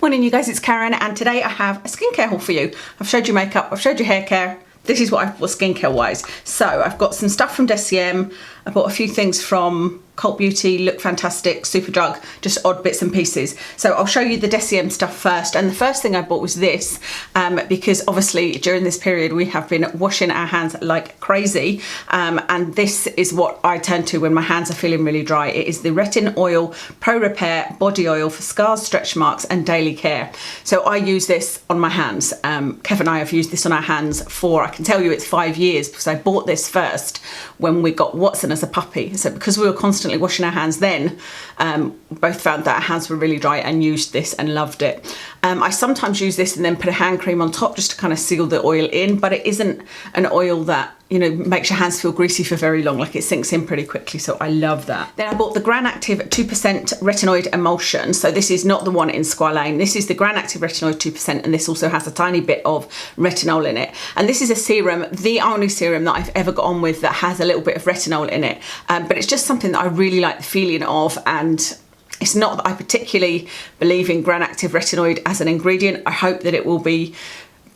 Morning you guys, it's Karen and today I have a skincare haul for you. I've showed you makeup, I've showed you hair care. This is what I've bought skincare wise. So I've got some stuff from Deciem. I bought a few things from Cult Beauty, Look Fantastic, Superdrug, just odd bits and pieces. So I'll show you the Deciem stuff first. And the first thing I bought was this, because obviously during this period we have been washing our hands like crazy. And this is what I turn to when my hands are feeling really dry. It is the Retinoid Pro Repair Body Oil for scars, stretch marks and daily care. So I use this on my hands. Kev and I have used this on our hands for, I can tell you it's 5 years, because I bought this first when we got Watson as a puppy. So because we were constantly washing our hands then, both found that our hands were really dry and used this and loved it. I sometimes use this and then put a hand cream on top just to kind of seal the oil in, but it isn't an oil that, you know, makes your hands feel greasy for very long. Like, it sinks in pretty quickly, so I love that. Then I bought the Gran Active 2% Retinoid Emulsion. So this is not the one in Squalane. This is the Gran Active Retinoid 2%, and this also has a tiny bit of retinol in it. And this is a serum, the only serum that I've ever got on with that has a little bit of retinol in it. But it's just something that I really like the feeling of, and it's not that I particularly believe in Gran Active Retinoid as an ingredient. I hope that it will be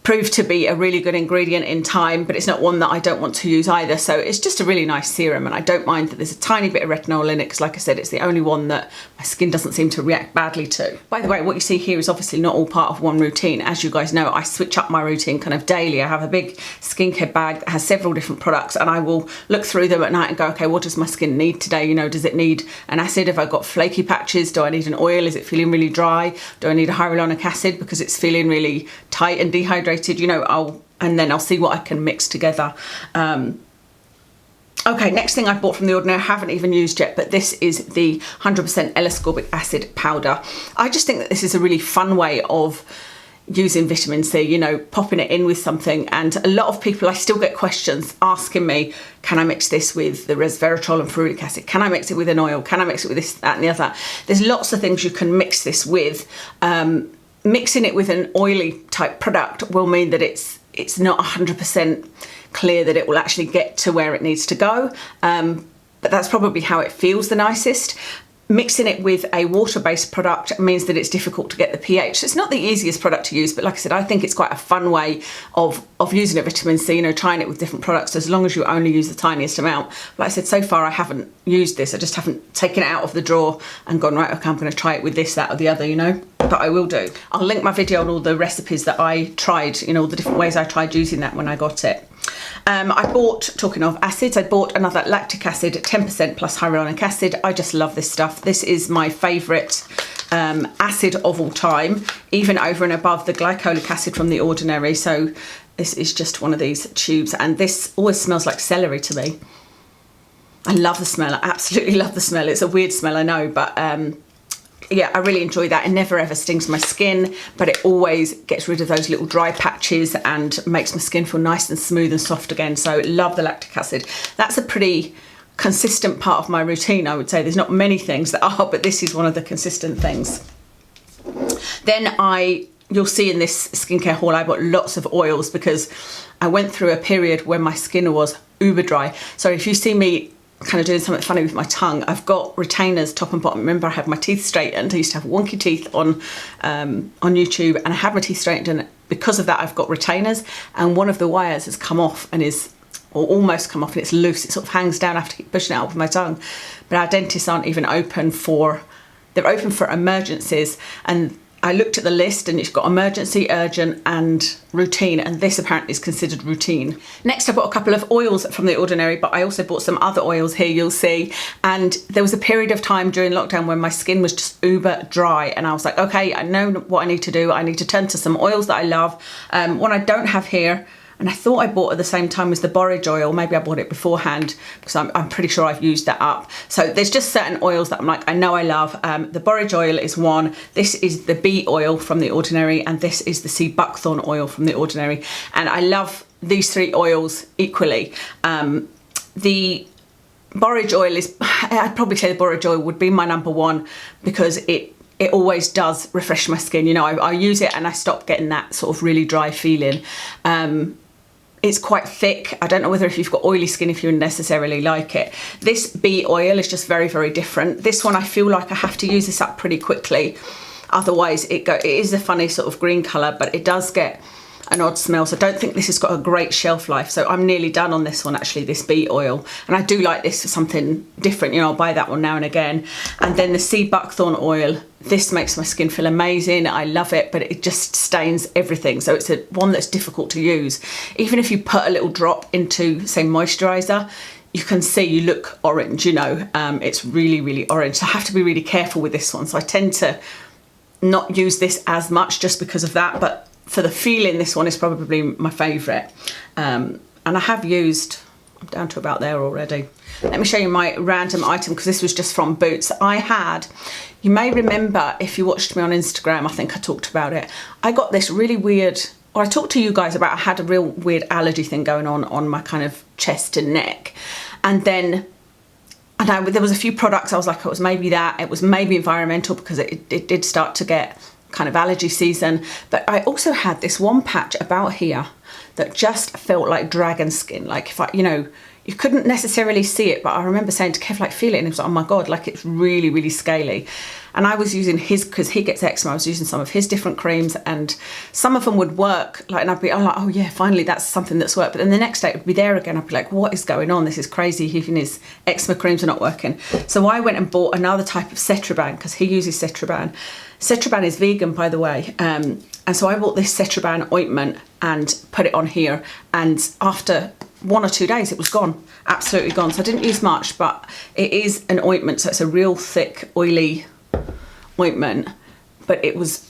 proved to be a really good ingredient in time, but it's not one that I don't want to use either. So it's just a really nice serum, and I don't mind that there's a tiny bit of retinol in it, because like I said, it's the only one that my skin doesn't seem to react badly to. By the way, what you see here is obviously not all part of one routine. As you guys know, I switch up my routine kind of daily. I have a big skincare bag that has several different products, and I will look through them at night and go, okay, what does my skin need today? You know, does it need an acid? Have I got flaky patches? Do I need an oil? Is it feeling really dry? Do I need a hyaluronic acid because it's feeling really tight and dehydrated? You know, I'll see what I can mix together. Okay, next thing I bought from the Ordinary, I haven't even used yet, but this is the 100% L-ascorbic acid powder. I just think that this is a really fun way of using vitamin C, you know, popping it in with something. And a lot of people, I still get questions asking me, can I mix this with the resveratrol and ferulic acid? Can I mix it with an oil? Can I mix it with this, that and the other? There's lots of things you can mix this with. Mixing it with an oily type product will mean that it's not 100% clear that it will actually get to where it needs to go, but that's probably how it feels the nicest. Mixing it with a water-based product means that it's difficult to get the pH. So it's not the easiest product to use, but like I said, I think it's quite a fun way of using a vitamin C, you know, trying it with different products, as long as you only use the tiniest amount. Like I said, so far I haven't used this. I just haven't taken it out of the drawer and gone, right, okay, I'm going to try it with this, that or the other, you know, but I will do. I'll link my video on all the recipes that I tried, you know, all the different ways I tried using that when I got it. I bought, talking of acids, I bought another lactic acid, 10% plus hyaluronic acid. I just love this stuff. This is my favourite acid of all time, even over and above the glycolic acid from the Ordinary. So this is just one of these tubes, and this always smells like celery to me. I love the smell. I absolutely love the smell. It's a weird smell, I know, but yeah, I really enjoy that. It never ever stings my skin, but it always gets rid of those little dry patches and makes my skin feel nice and smooth and soft again. So love the lactic acid. That's a pretty consistent part of my routine, I would say. There's not many things that are, but this is one of the consistent things. Then you'll see in this skincare haul, I bought lots of oils because I went through a period when my skin was uber dry. So if you see me kind of doing something funny with my tongue, I've got retainers top and bottom. Remember, I had my teeth straightened. I used to have wonky teeth on YouTube, and I had my teeth straightened, and because of that I've got retainers, and one of the wires has come off and or almost come off, and it's loose. It sort of hangs down. I have to keep pushing it out with my tongue. But our dentists aren't even open they're open for emergencies, and I looked at the list and it's got emergency, urgent and routine, and this apparently is considered routine. Next I bought a couple of oils from the Ordinary, but I also bought some other oils here, you'll see. And there was a period of time during lockdown when my skin was just uber dry, and I was like, okay, I know what I need to do. I need to turn to some oils that I love. One I don't have here, and I thought I bought at the same time as the Borage oil. Maybe I bought it beforehand, because I'm pretty sure I've used that up. So there's just certain oils that I'm like, I know I love. The Borage oil is one. This is the bee oil from the Ordinary, and this is the Seabuckthorn oil from the Ordinary. And I love these three oils equally. The Borage oil is, I'd probably say the Borage oil would be my number one, because it always does refresh my skin. You know, I use it and I stop getting that sort of really dry feeling. It's quite thick. I don't know whether if you've got oily skin, if you necessarily like it. This bee oil is just very, very different. This one, I feel like I have to use this up pretty quickly. Otherwise it is a funny sort of green colour, but it does get an odd smell. So I don't think this has got a great shelf life. So I'm nearly done on this one, actually, this bee oil. And I do like this for something different. You know, I'll buy that one now and again. And then the sea buckthorn oil. This makes my skin feel amazing. I love it, but it just stains everything. So it's one that's difficult to use. Even if you put a little drop into, say, moisturiser, you can see you look orange, you know. It's really, really orange. So I have to be really careful with this one. So I tend to not use this as much just because of that. But for the feeling, this one is probably my favourite. And I have used, I'm down to about there already. Let me show you my random item, because this was just from Boots. I had, you may remember if you watched me on Instagram, I think I talked about it. I got this really weird, or I talked to you guys about, I had a real weird allergy thing going on my kind of chest and neck. And then, there was a few products, I was like, it was maybe that, it was maybe environmental, because it did start to get kind of allergy season. But I also had this one patch about here that just felt like dragon skin. Like if I, you know, you couldn't necessarily see it, but I remember saying to Kev, like, feel it, and he was like, oh my God, like it's really, really scaly. And I was using his, because he gets eczema, I was using some of his different creams, and some of them would work, like, and I'm like, oh yeah, finally that's something that's worked. But then the next day it would be there again. I'd be like, what is going on? This is crazy. Even his eczema creams are not working. So I went and bought another type of Cetraben, because he uses Cetraben. Cetraben is vegan, by the way. And so I bought this Cetraben ointment and put it on here. And after 1 or 2 days, it was gone, absolutely gone. So I didn't use much, but it is an ointment. So it's a real thick, oily ointment. But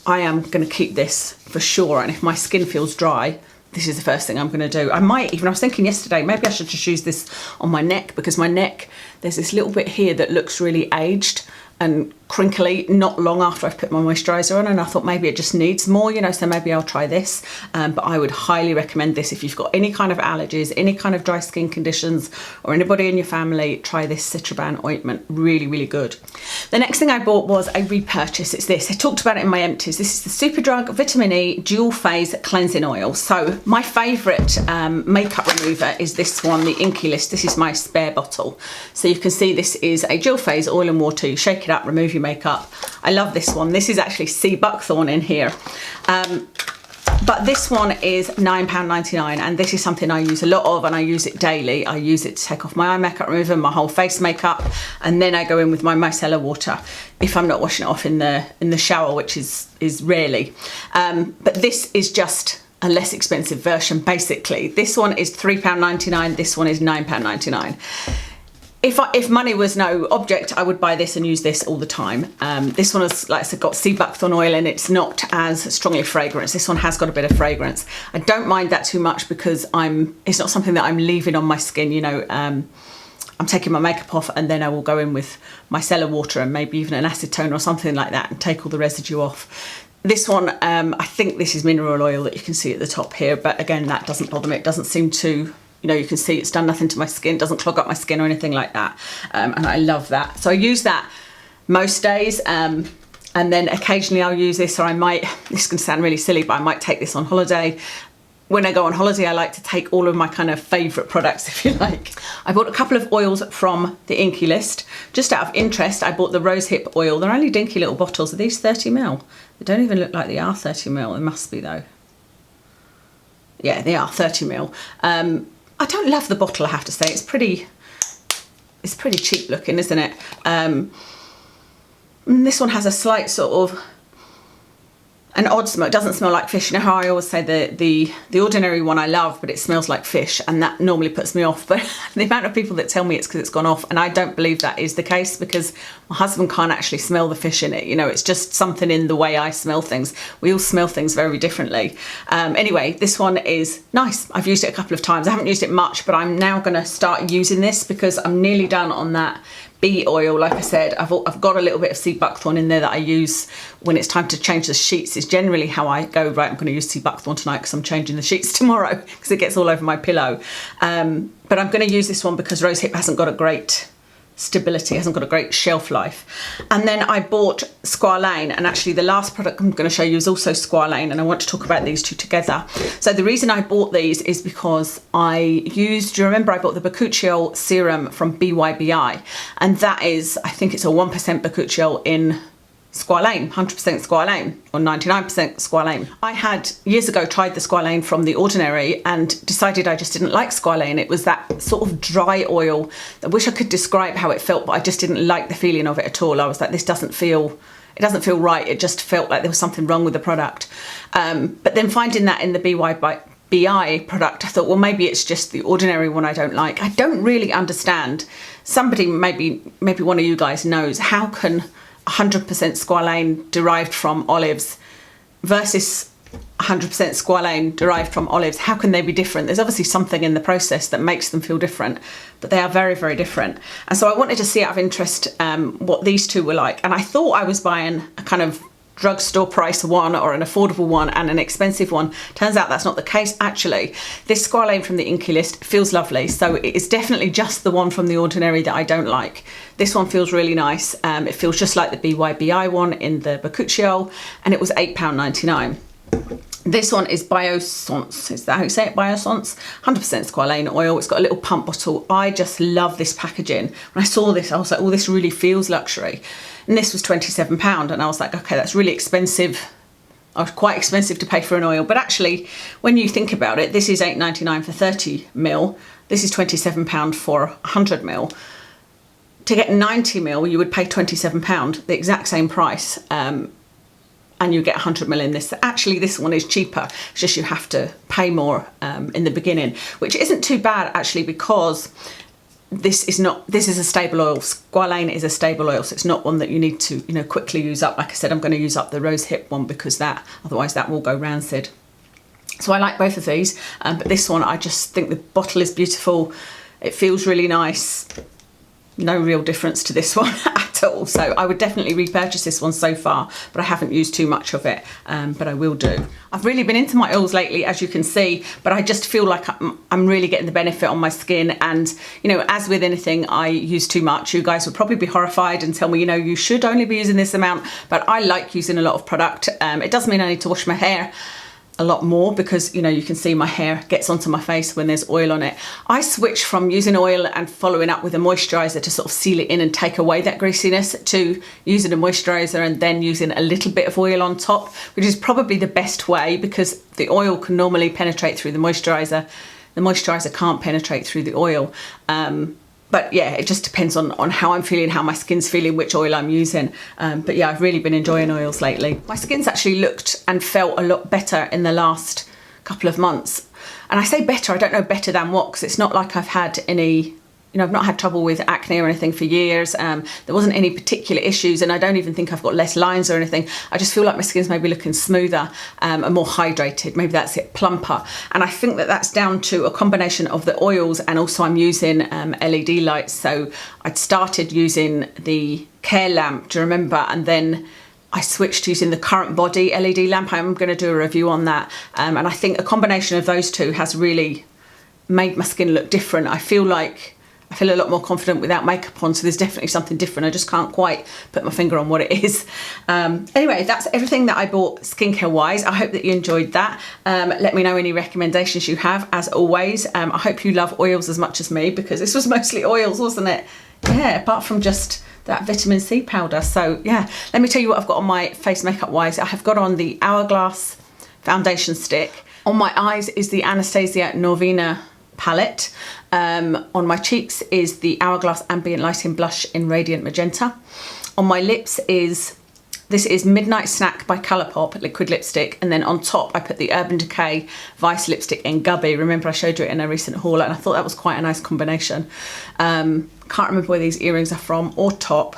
I am going to keep this for sure. And if my skin feels dry, this is the first thing I'm going to do. I was thinking yesterday, maybe I should just use this on my neck, because my neck, there's this little bit here that looks really aged and crinkly not long after I've put my moisturiser on, and I thought maybe it just needs more, you know, so maybe I'll try this. But I would highly recommend this if you've got any kind of allergies, any kind of dry skin conditions, or anybody in your family, try this Cetraben ointment. Really, really good. The next thing I bought was a repurchase. It's this. I talked about it in my empties. This is the Superdrug Vitamin E Dual Phase Cleansing Oil. So my favourite makeup remover is this one, the Inkey List. This is my spare bottle. So you can see this is a dual phase oil and water. You shake it up, remove your makeup. I love this one. This is actually Seabuckthorn in here. But this one is £9.99, and this is something I use a lot of, and I use it daily. I use it to take off my eye makeup remover, my whole face makeup, and then I go in with my micellar water if I'm not washing it off in the shower, which is rarely. But this is just a less expensive version, basically. This one is £3.99, this one is £9.99. If money was no object, I would buy this and use this all the time. This one has, like I said, got sea buckthorn oil, and it's not as strongly fragranced. This one has got a bit of fragrance. I don't mind that too much, because it's not something that I'm leaving on my skin, you know. I'm taking my makeup off, and then I will go in with micellar water and maybe even an acetone or something like that and take all the residue off. This one, I think this is mineral oil that you can see at the top here, but again, that doesn't bother me. It doesn't seem to, you know, you can see it's done nothing to my skin, doesn't clog up my skin or anything like that. And I love that. So I use that most days. And then occasionally I'll use this, or I might, this can sound really silly, but I might take this on holiday. When I go on holiday, I like to take all of my kind of favourite products, if you like. I bought a couple of oils from the Inkey List. Just out of interest, I bought the Rosehip oil. They're only dinky little bottles. Are these 30ml? They don't even look like they are 30ml. They must be though. Yeah, they are 30ml. I don't love the bottle, I have to say. It's pretty cheap looking, isn't it? This one has a slight sort of an odd smell. It doesn't smell like fish. You know how I always say the ordinary one I love, but it smells like fish, and that normally puts me off. But the amount of people that tell me it's because it's gone off, and I don't believe that is the case, because my husband can't actually smell the fish in it. You know, it's just something in the way I smell things. We all smell things very differently. Anyway, this one is nice. I've used it a couple of times. I haven't used it much, but I'm now going to start using this because I'm nearly done on that bee oil. Like I said, I've got a little bit of sea buckthorn in there that I use when it's time to change the sheets. Is generally how I go, right, I'm going to use sea buckthorn tonight because I'm changing the sheets tomorrow, because it gets all over my pillow. But I'm going to use this one because Rosehip hasn't got a great stability, hasn't got a great shelf life. And then I bought Squalane, and actually the last product I'm going to show you is also Squalane, and I want to talk about these two together. So the reason I bought these is because do you remember I bought the bakuchiol serum from BYBI, and that is, I think it's a 1% bakuchiol in Squalane, 100% Squalane or 99% Squalane. I had years ago tried the Squalane from the Ordinary and decided I just didn't like Squalane. It was that sort of dry oil. I wish I could describe how it felt, but I just didn't like the feeling of it at all. I was like, it doesn't feel right. It just felt like there was something wrong with the product. But then finding that in the BI product, I thought, well, maybe it's just the Ordinary one I don't like. I don't really understand. Somebody, maybe one of you guys knows, how can 100% Squalane derived from olives versus 100% Squalane derived from olives, how can they be different? There's obviously something in the process that makes them feel different, but they are very, very different. And so I wanted to see out of interest what these two were like. And I thought I was buying a kind of drugstore price one or an affordable one and an expensive one. Turns out that's not the case. Actually, this Squalane from the Inkey List feels lovely. So it is definitely just the one from the Ordinary that I don't like. This one feels really nice. It feels just like the BYBI one in the Bakuchiol, and it was £8.99. This one is Biossance, is that how you say it? Biossance, 100% Squalane oil. It's got a little pump bottle. I just love this packaging. When I saw this, I was like, oh, this really feels luxury. And this was £27, and I was like, okay, that's really expensive. Quite expensive to pay for an oil. But actually, when you think about it, this is £8.99 for 30ml. This is £27 for 100ml. To get 90ml, you would pay £27, the exact same price. And you get 100ml in this. Actually, this one is cheaper. It's just you have to pay more in the beginning, which isn't too bad actually, because this is a stable oil. Squalane is a stable oil, so it's not one that you need to, quickly use up. Like I said, I'm going to use up the Rosehip one because otherwise that will go rancid. So I like both of these, but this one, I just think the bottle is beautiful. It feels really nice. No real difference to this one at all. So I would definitely repurchase this one so far, but I haven't used too much of it, but I will do. I've really been into my oils lately, as you can see, but I just feel like I'm really getting the benefit on my skin. And, as with anything, I use too much. You guys would probably be horrified and tell me, you should only be using this amount, but I like using a lot of product. It does mean I need to wash my hair a lot more because you can see my hair gets onto my face when there's oil on it. I switched from using oil and following up with a moisturiser to sort of seal it in and take away that greasiness to using a moisturiser and then using a little bit of oil on top, which is probably the best way because the oil can normally penetrate through the moisturiser. The moisturiser can't penetrate through the oil. But yeah, it just depends on how I'm feeling, how my skin's feeling, which oil I'm using. But yeah, I've really been enjoying oils lately. My skin's actually looked and felt a lot better in the last couple of months. And I say better, I don't know better than what, because it's not like I've had any, I've not had trouble with acne or anything for years. There wasn't any particular issues, and I don't even think I've got less lines or anything. I just feel like my skin's maybe looking smoother and more hydrated. Maybe that's it, plumper. And I think that that's down to a combination of the oils, and also I'm using LED lights. So I'd started using the Care lamp, do you remember? And then I switched to using the Current Body LED lamp. I'm going to do a review on that. And I think a combination of those two has really made my skin look different. I feel a lot more confident without makeup on, so there's definitely something different. I just can't quite put my finger on what it is. Anyway, that's everything that I bought skincare wise. I hope that you enjoyed that. Let me know any recommendations you have, as always. I hope you love oils as much as me, because this was mostly oils, wasn't it? Yeah, apart from just that vitamin C powder. So yeah, let me tell you what I've got on my face makeup wise. I have got on the Hourglass foundation stick. On my eyes is the Anastasia Norvina palette. On my cheeks is the Hourglass Ambient Lighting Blush in Radiant Magenta. On my lips this is Midnight Snack by Colourpop liquid lipstick, and then on top I put the Urban Decay Vice lipstick in Gubby. Remember I showed you it in a recent haul, and I thought that was quite a nice combination. Can't remember where these earrings are from or top.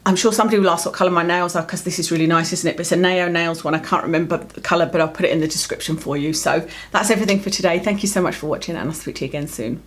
I'm sure somebody will ask what colour my nails are, because this is really nice, isn't it? But it's a Nao Nails one. I can't remember the colour, but I'll put it in the description for you. So that's everything for today. Thank you so much for watching, and I'll speak to you again soon.